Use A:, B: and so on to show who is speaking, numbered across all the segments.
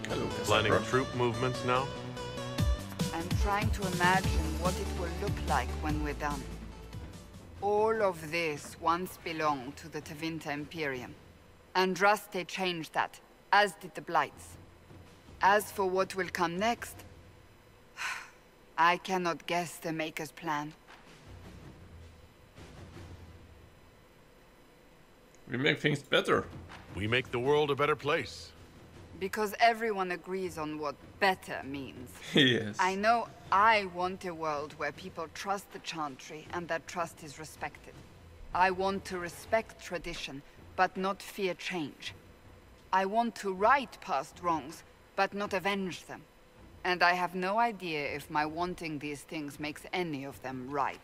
A: Hello,
B: Planning
A: Cassandra.
B: troop movements now?
C: I'm trying to imagine what it will look like when we're done. All of this once belonged to the Tevinter Imperium. Andraste changed that, as did the Blights. As for what will come next, I cannot guess the Maker's plan.
A: We make things better.
B: We make the world a better place.
C: Because everyone agrees on what better means.
A: Yes.
C: I know I want a world where people trust the Chantry and that trust is respected. I want to respect tradition, but not fear change. I want to right past wrongs, but not avenge them. And I have no idea if my wanting these things makes any of them right.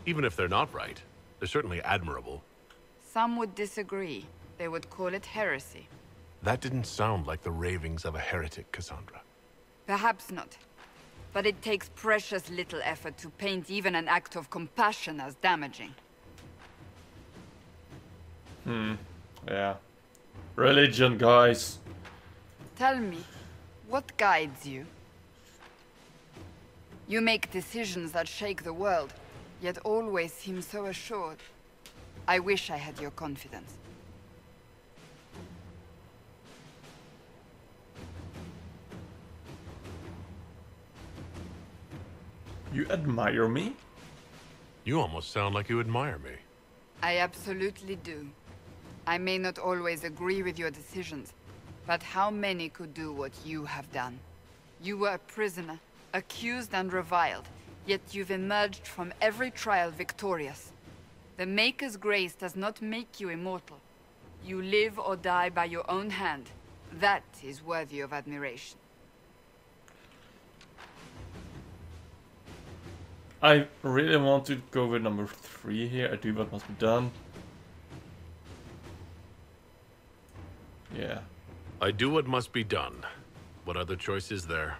B: Even if they're not right, they're certainly admirable.
C: Some would disagree. They would call it heresy.
B: That didn't sound like the ravings of a heretic, Cassandra.
C: Perhaps not. But it takes precious little effort to paint even an act of compassion as damaging.
A: Yeah. Religion, guys.
C: Tell me, what guides you? You make decisions that shake the world, yet always seem so assured. I wish I had your confidence.
A: You admire me?
B: You almost sound like you admire me.
C: I absolutely do. I may not always agree with your decisions, but how many could do what you have done? You were a prisoner, accused and reviled, yet you've emerged from every trial victorious. The Maker's grace does not make you immortal. You live or die by your own hand. That is worthy of admiration.
A: I really want to go with number 3 here. I do what must be done. Yeah.
B: I do what must be done. What other choice is there?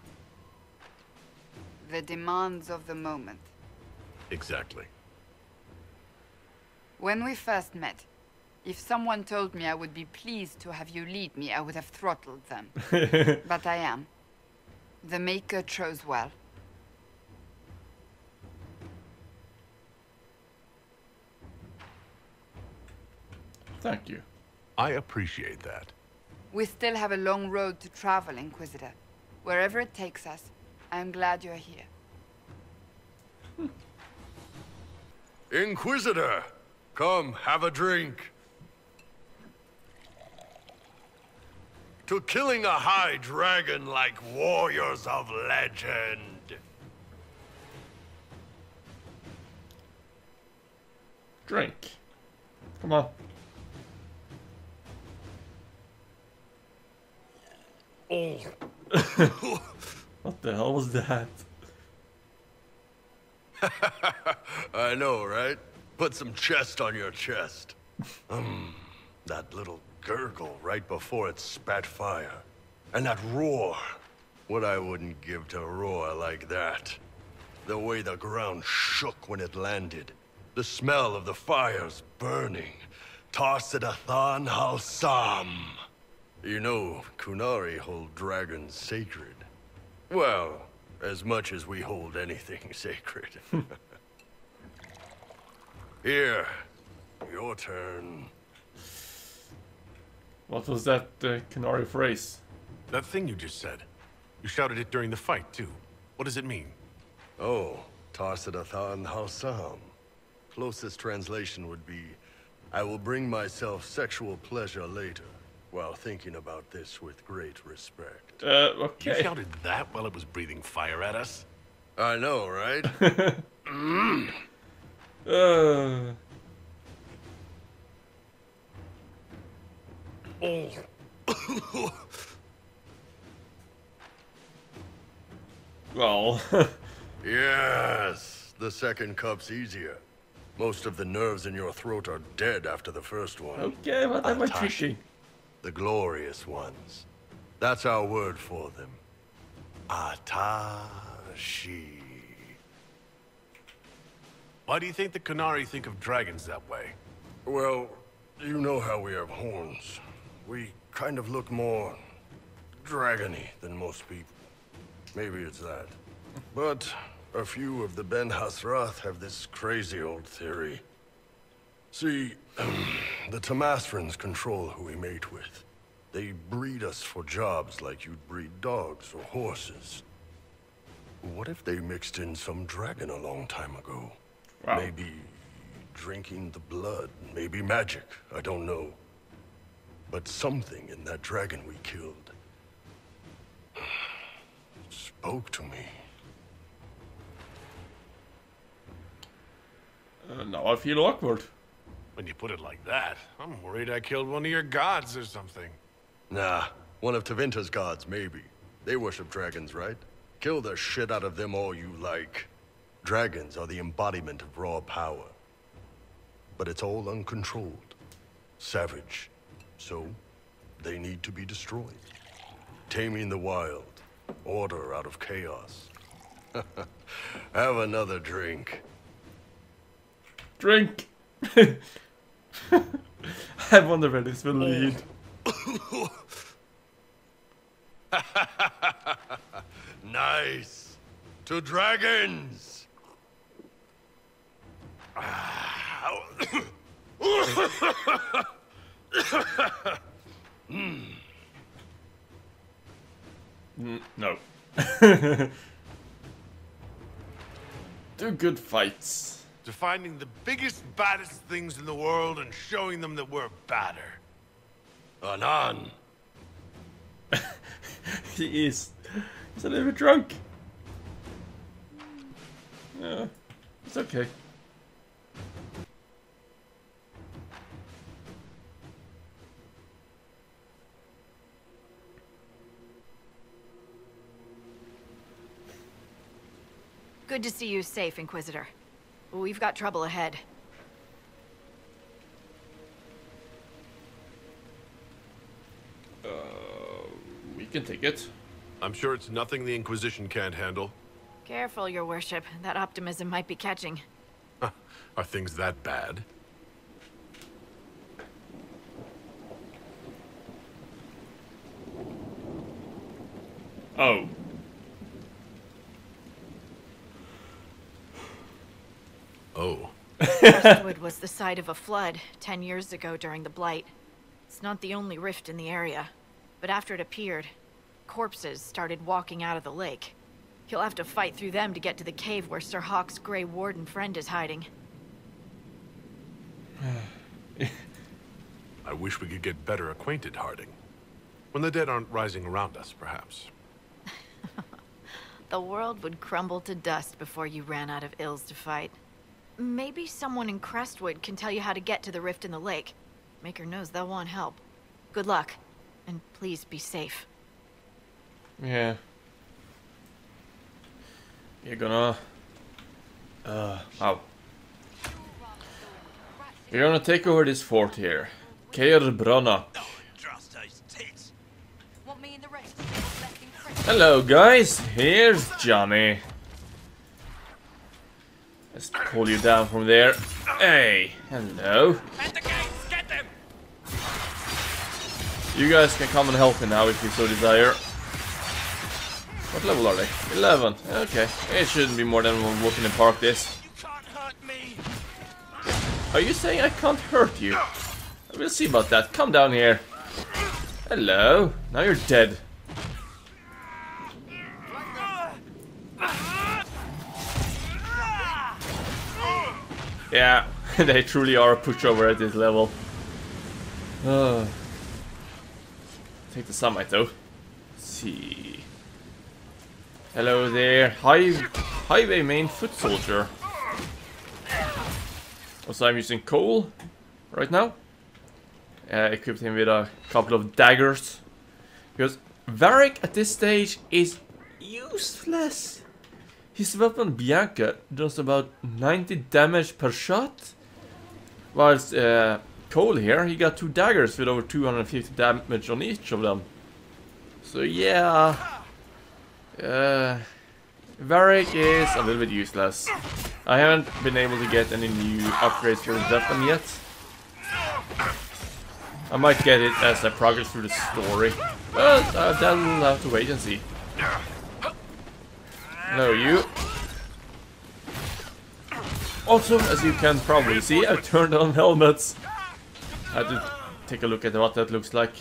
C: The demands of the moment.
B: Exactly.
C: When we first met, if someone told me I would be pleased to have you lead me, I would have throttled them. But I am. The Maker chose well.
A: Thank you.
B: I appreciate that.
C: We still have a long road to travel, Inquisitor. Wherever it takes us, I'm glad you're here.
D: Inquisitor, come have a drink. To killing a high dragon like warriors of legend.
A: Drink. Come on.
D: Oh.
A: What the hell was that?
D: I know, right? Put some chest on your chest. That little gurgle right before it spat fire. And that roar. What I wouldn't give to roar like that. The way the ground shook when it landed. The smell of the fires burning. Tarsidathan Halsam. You know, Kunari hold dragons sacred. Well, as much as we hold anything sacred. Here, your turn.
A: What was that Canary phrase?
B: That thing you just said. You shouted it during the fight, too. What does it mean?
D: Oh, Tarsidathan Halsam. Closest translation would be, I will bring myself sexual pleasure later, while thinking about this with great respect.
A: Okay.
B: You shouted that while it was breathing fire at us?
D: I know, right? Oh.
A: Well.
D: Yes, the second cup's easier. Most of the nerves in your throat are dead after the first one.
A: Okay, what am I drinking?
D: The glorious ones. That's our word for them. Atashi.
B: Why do you think the Qunari think of dragons that way?
D: Well, you know how we have horns. We kind of look more dragony than most people. Maybe it's that. But a few of the Ben Hasrath have this crazy old theory. See, the Tamasrans control who we mate with. They breed us for jobs like you'd breed dogs or horses. What if they mixed in some dragon a long time ago?
A: Wow.
D: Maybe drinking the blood, maybe magic, I don't know. But something in that dragon we killed spoke to me.
A: Now I feel awkward.
B: When you put it like that, I'm worried I killed one of your gods or something.
D: Nah, one of Tevinter's gods, maybe. They worship dragons, right? Kill the shit out of them all you like. Dragons are the embodiment of raw power. But it's all uncontrolled. Savage. So, they need to be destroyed. Taming the wild. Order out of chaos. Have another drink.
A: Drink! I wonder where this will lead.
D: Nice. To dragons.
A: No. Do good fights.
B: To finding the biggest, baddest things in the world and showing them that we're badder.
D: Anan.
A: He's a little bit drunk. Yeah, it's okay.
E: Good to see you safe, Inquisitor. We've got trouble ahead.
A: We can take it.
B: I'm sure it's nothing the Inquisition can't handle.
E: Careful, Your Worship. That optimism might be catching.
B: Are things that bad?
A: Oh.
B: Oh.
E: Crestwood was the site of a flood 10 years ago during the Blight. It's not the only rift in the area, but after it appeared, corpses started walking out of the lake. You'll have to fight through them to get to the cave where Sir Hawk's Grey Warden friend is hiding.
B: I wish we could get better acquainted, Harding. When the dead aren't rising around us, perhaps.
E: The world would crumble to dust before you ran out of ills to fight. Maybe someone in Crestwood can tell you how to get to the rift in the lake. Maker knows they'll want help. Good luck, and please be safe.
A: Yeah. You're gonna... Ow. We're gonna take over this fort here. Keir Bronna. Hello guys, here's Johnny. Let's pull you down from there. Hey, hello. You guys can come and help me now if you so desire. What level are they? 11. Okay, it shouldn't be more than one walk in the park this.
F: You can't hurt me.
A: Are you saying I can't hurt you? We'll see about that. Come down here. Hello. Now you're dead. Yeah, they truly are a pushover at this level. Take the sunlight though. Let's see. Hello there. Highway main foot soldier. Also, I'm using coal right now. Equipped him with a couple of daggers. Because Varric at this stage is useless. His weapon Bianca does about 90 damage per shot. Whilst Cole here, he got 2 daggers with over 250 damage on each of them. So yeah, Varric is a little bit useless. I haven't been able to get any new upgrades for his weapon yet. I might get it as I progress through the story, but that we'll have to wait and see. No, you. Also, as you can probably see, I've turned on helmets. I had to take a look at what that looks like.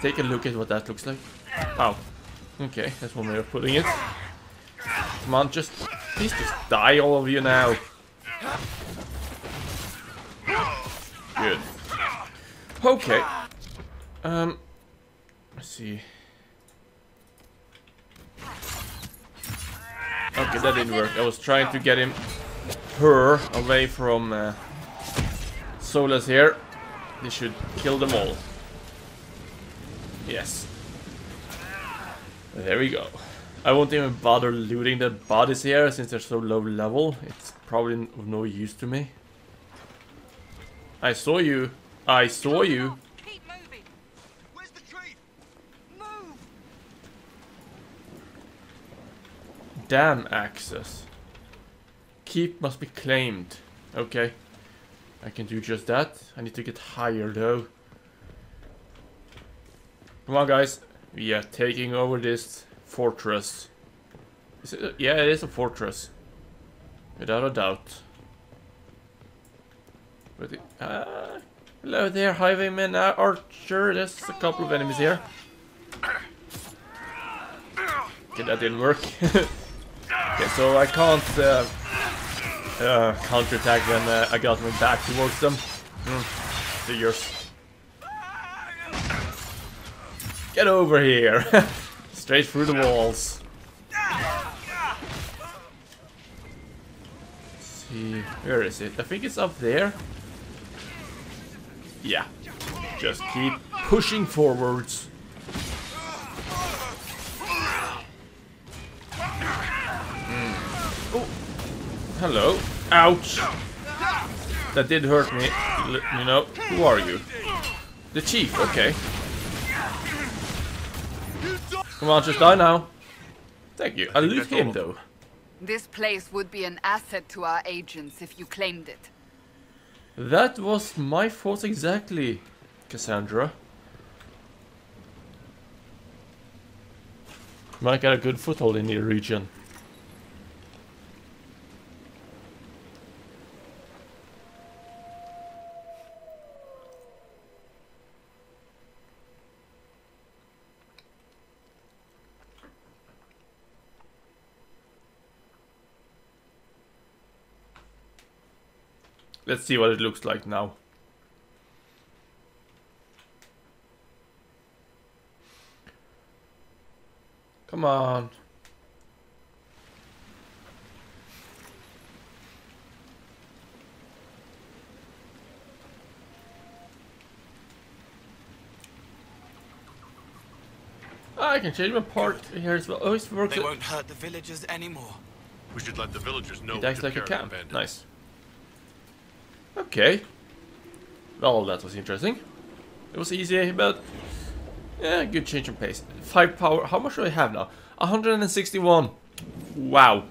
A: Take a look at what that looks like. Ow. Okay, that's one way of putting it. Come on, please just die, all of you now. Good. Okay. Let's see. Okay, that didn't work. I was trying to get her away from Solas here. This should kill them all. Yes. There we go. I won't even bother looting the bodies here since they're so low level. It's probably of no use to me. I saw you. I saw you.
F: Keep moving. Where's the tree? Move.
A: Dam access. Keep must be claimed. Okay. I can do just that. I need to get higher though. Come on, guys. We are taking over this fortress. Is it yeah, it is a fortress. Without a doubt. But hello there, highwayman archer. There's a couple of enemies here. Okay, that didn't work. Okay, so I can't counterattack when I got my back towards them. Figures. Get over here! Straight through the walls. Let's see, where is it? I think it's up there. Yeah. Just keep pushing forwards. Oh, hello. Ouch. That did hurt me. You know, who are you? The chief, okay. Come on, just die now. Thank you. I'll loot him though.
C: This place would be an asset to our agents if you claimed it.
A: That was my fault exactly, Cassandra. Might get a good foothold in the region. Let's see what it looks like now. Come on. I can change my part here as well. Oh, it works.
F: They won't hurt the villagers anymore.
B: We should let the villagers know
A: It acts
B: to
A: like a
B: prepare
A: camp.
B: abandoned.
A: Nice. Okay. Well, that was interesting. It was easy, but yeah, good change in pace. 5 power. How much do I have now? 161. Wow.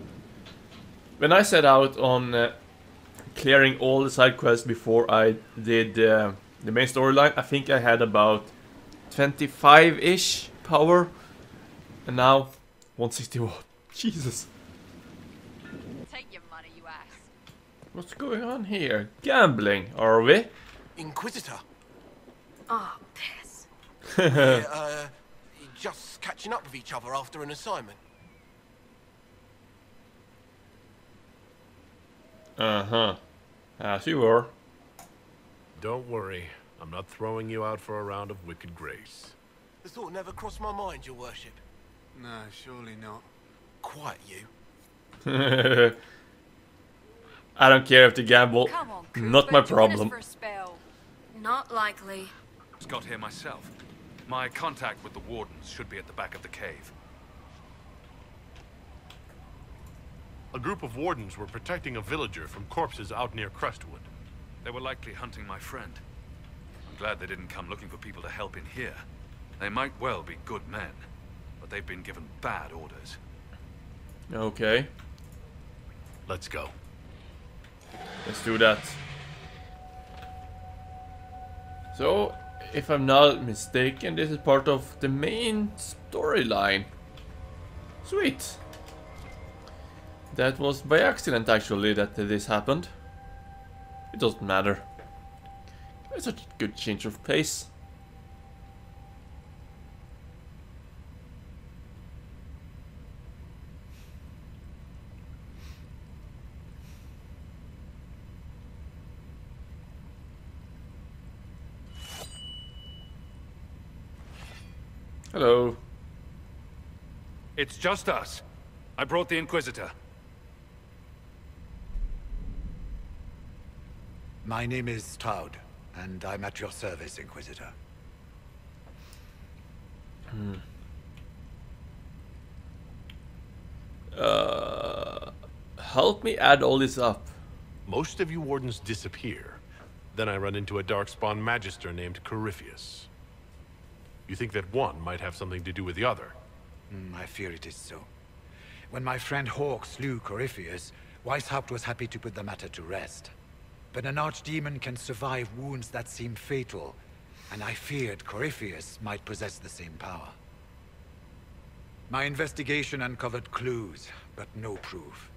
A: When I set out on clearing all the side quests before I did the main storyline, I think I had about 25-ish power, and now 161. Jesus.
C: Take your money, you ass.
A: What's going on here? Gambling, are we?
F: Inquisitor.
E: Oh, piss.
F: We're, just catching up with each other after an assignment.
A: Uh-huh. As you were.
B: Don't worry. I'm not throwing you out for a round of wicked grace.
F: The thought never crossed my mind, your worship.
G: No, surely not.
F: Quite you.
A: I don't care if they gamble.
H: Come on,
A: Not my
H: Cooper, join us
A: problem.
H: for a spell.
I: Not likely.
J: Just got here myself. My contact with the wardens should be at the back of the cave.
B: A group of wardens were protecting a villager from corpses out near Crestwood.
J: They were likely hunting my friend. I'm glad they didn't come looking for people to help in here. They might well be good men, but they've been given bad orders.
A: Okay,
B: Let's go.
A: let's do that. So, if I'm not mistaken, this is part of the main storyline. Sweet. That was by accident actually that this happened. It doesn't matter. It's such a good change of pace. Hello.
J: It's just us. I brought the Inquisitor.
H: My name is Todd, and I'm at your service, Inquisitor.
A: Help me add all this up.
B: Most of you wardens disappear. Then I run into a darkspawn magister named Corypheus. You think that one might have something to do with the other?
H: I fear it is so. When my friend Hawk slew Corypheus, Weishaupt was happy to put the matter to rest. But an archdemon can survive wounds that seem fatal, and I feared Corypheus might possess the same power. My investigation uncovered clues, but no proof.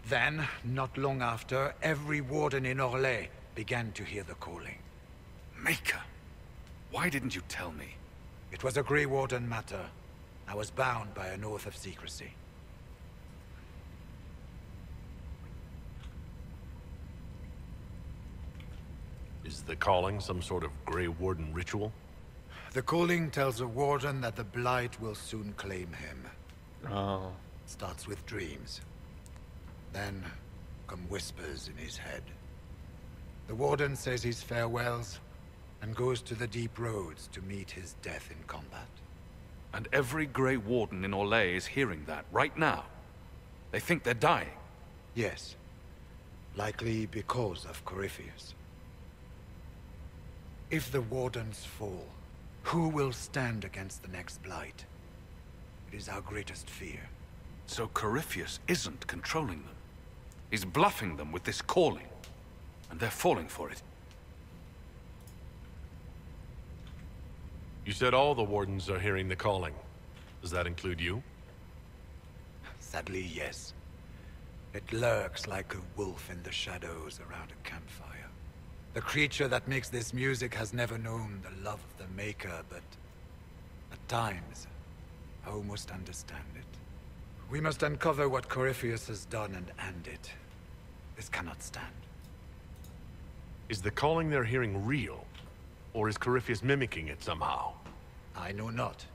H: Then, not long after, every warden in Orlais began to hear the calling.
J: Maker, why didn't you tell me?
H: It was a Grey Warden matter. I was bound by an oath of secrecy.
B: Is the calling some sort of Grey Warden ritual?
H: The calling tells a warden that the Blight will soon claim him.
A: Oh.
H: Starts with dreams. Then come whispers in his head. The warden says his farewells and goes to the deep roads to meet his death in combat.
J: And every Grey Warden in Orlais is hearing that right now. They think they're dying.
H: Yes. Likely because of Corypheus. If the Wardens fall, who will stand against the next Blight? It is our greatest fear.
J: So Corypheus isn't controlling them. He's bluffing them with this calling. And they're falling for it.
B: You said all the wardens are hearing the calling. Does that include you?
H: Sadly, yes. It lurks like a wolf in the shadows around a campfire. The creature that makes this music has never known the love of the Maker, but at times, I almost understand it. We must uncover what Corypheus has done and end it. This cannot stand.
B: Is the calling they're hearing real? Or is Corypheus mimicking it somehow?
H: I know not.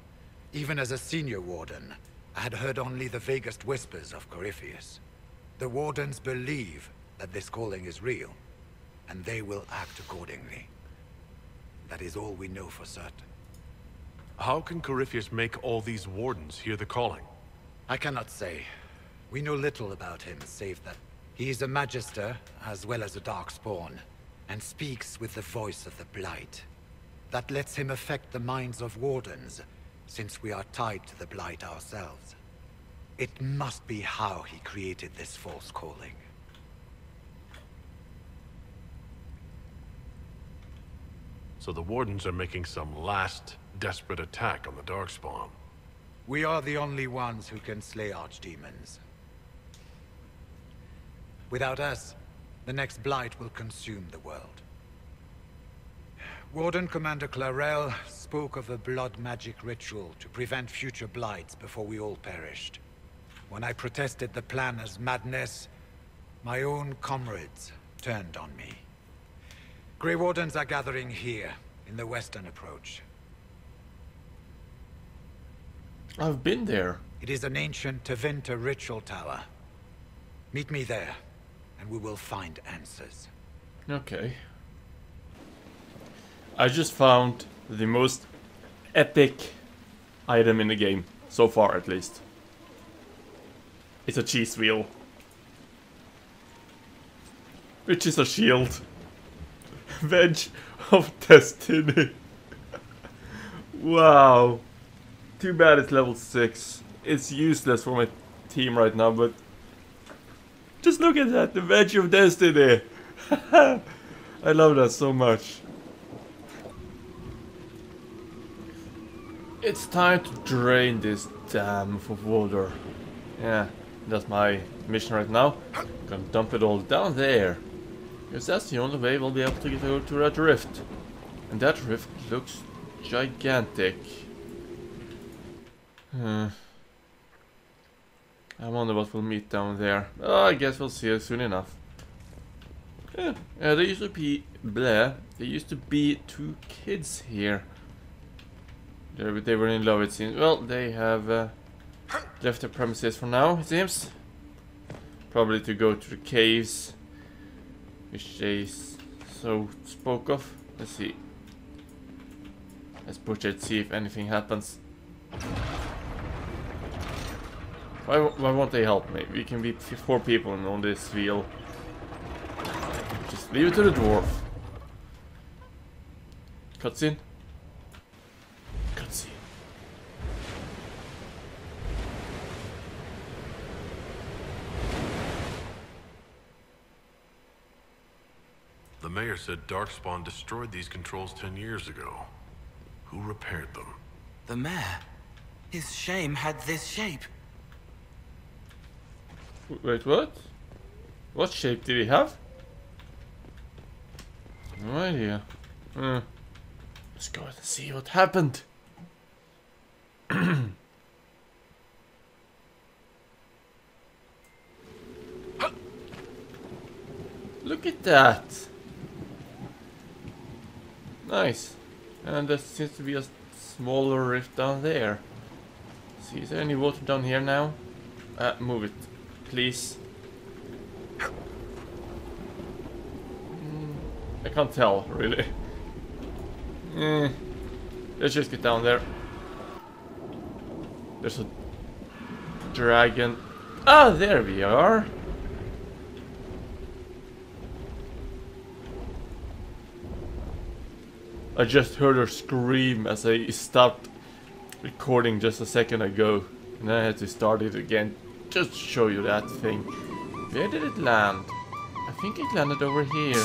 H: Even as a senior warden, I had heard only the vaguest whispers of Corypheus. The wardens believe that this calling is real, and they will act accordingly. That is all we know for certain.
B: How can Corypheus make all these wardens hear the calling?
H: I cannot say. We know little about him, save that he is a Magister, as well as a Darkspawn, and speaks with the voice of the Blight. That lets him affect the minds of wardens, since we are tied to the Blight ourselves. It must be how he created this false calling.
B: So the wardens are making some last, desperate attack on the Darkspawn.
H: We are the only ones who can slay archdemons. Without us, the next Blight will consume the world. Warden Commander Clarel spoke of a blood magic ritual to prevent future Blights before we all perished. When I protested the plan as madness, my own comrades turned on me. Grey Wardens are gathering here, in the western approach.
A: I've been there.
H: It is an ancient Tevinter ritual tower. Meet me there, and we will find answers.
A: Okay. I just found the most epic item in the game, so far at least. It's a cheese wheel. Which is a shield. Wedge of Destiny. Wow. Too bad it's level 6. It's useless for my team right now, but just look at that, the Wedge of Destiny. I love that so much. It's time to drain this dam of water. Yeah, that's my mission right now. I'm gonna dump it all down there. Because that's the only way we'll be able to get over to that rift. And that rift looks gigantic. I wonder what we'll meet down there. Oh, I guess we'll see it soon enough. Yeah, there used to be there used to be 2 kids here. They were in love, it seems. Well, they have left the premises for now, it seems. Probably to go to the caves, which they so spoke of. Let's see. Let's push it, see if anything happens. Why won't they help me? We can be 4 people on this wheel. Just leave it to the dwarf. Cutscene. Cutscene.
B: The mayor said Darkspawn destroyed these controls 10 years ago. Who repaired them?
F: The mayor? His shame had this shape.
A: Wait, what? What shape did he have? No idea. Let's go and see what happened. Look at that. Nice. And there seems to be a smaller rift down there. See, is there any water down here now? Move it, please. I can't tell, really. Let's just get down there. There's a dragon. Ah, there we are. I just heard her scream as I stopped recording just a second ago. And then I had to start it again just to show you that thing. Where did it land? I think it landed over here.